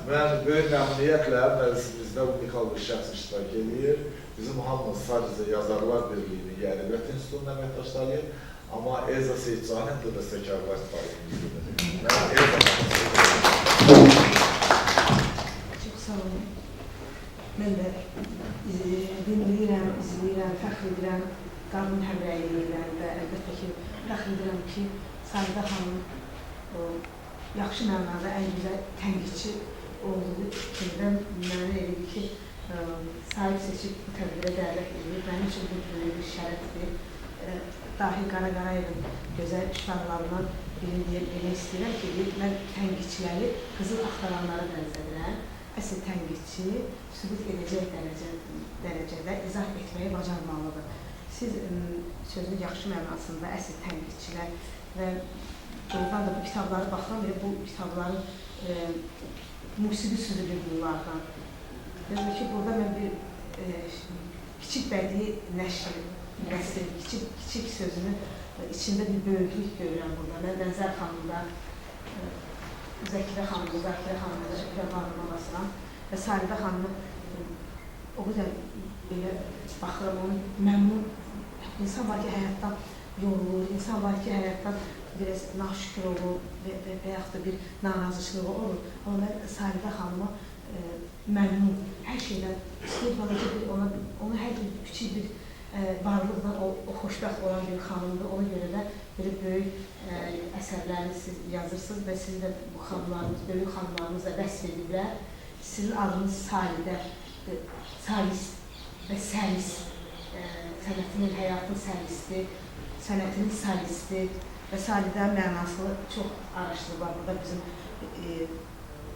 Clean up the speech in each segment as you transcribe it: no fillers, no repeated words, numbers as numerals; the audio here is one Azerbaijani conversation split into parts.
Mən böyük məmnuniyyətlə məclisimizdə unikal bir şəxs iştirak edir. Bizim hamımız sadəcə Yazarlar Birliyinin, yəni Ədəbiyyat İnstitutunun əməkdaşlarıyıq. Amma Elza Seyidcanın da bəstəkarlar tariximizdir. Çox sağ olun. Mən də dinləyirəm, izləyirəm, fəxr edirəm, qanun həmrəyliyi ilə və əlbəttə ki, fəxr edirəm ki, Sahidə xanım yaxşı mənada ən gözəl tənqidçi olduğu fikirdən mənə edir ki, sahib seçib bu tədbirə dəvət edir. Mənim üçün bu böyük bir şərəfdir. Dahi Qara Qarayevin gözəl işlarlarından birini demək istəyirəm ki, mən tənqidçiləri qızıl axtaranlara bənzədirəm. Əsl tənqidçi sübut edəcək dərəcədə izah etməyi bacarmalıdır. Siz sözün yaxşı mənasında əsl tənqidçilər və doğrudan da bu kitabları baxıram və bu kitabların musiqi sözüdür bunlardan. Demək ki, burada mən bir kiçik bədii nəşr, kiçik sözünün içində bir böyüklük görürəm burada. Mən Bənzər xanımda, Zəkirə xanımda, Şəkirə Bağırmalasına və Sahidə xanımı o qədər belə baxıram, onun məmnun. İnsan var ki, həyatdan yorulur, insan var ki, həyatdan biraz naşükür olur və yaxud da bir narazıçılığı olur. Amma mən Sahidə xanıma məmnun, hər şeydən istəyir balaca bir, onu hər bir küçük bir varlıqla o xoşbəxt olan bir xanımdır. Ona görə də belə böyük əsərlərini siz yazırsınız və siz də bu xanımlarınız, böyük xanımlarınızla vəsf ediblər. Sizin adınız Salidə, Salis və Səlis, sənətinin, həyatın səlisdir, sənətinin salisti və Salidə mənasını çox araşdırırlar burada bizim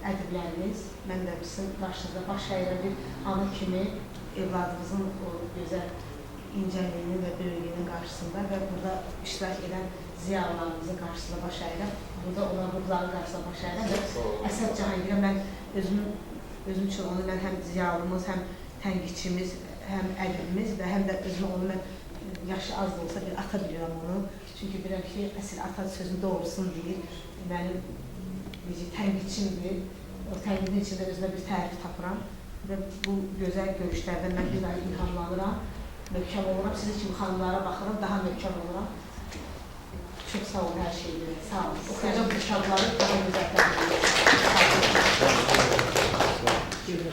ədiblərimiz. Mən də bizim qarşınızda baş əyirəm bir ana kimi evladımızın o gözəl incəliyinin və böyüklüyünün qarşısında və burada iştirak edən ziyalılarımızın qarşısında baş əyirəm. Burada olan ruhların qarşısında baş əyirəm və Əsəd Cahangirə mən özüm üçün onu mən həm ziyalımız, həm tənqidçimiz, həm ədibimiz və həm də özümə onu mən yaşı az da olsa bir ata bilirəm onu. Çünki bilirəm ki, əsl ata sözün doğrusunu deyir. Mənim tənqidçimdir. O tənqidin içində özümə bir tərif tapıram və bu gözəl görüşlərdən mən bir daha ilhamlanıram, möhkəm oluram. Sizin kimi xanımlara baxıram, daha möhkəm oluram. Çox sağ olun hər şeydir. Sağ olun. Oxuyacaq bu kitabları daha gözəl təqdim edir.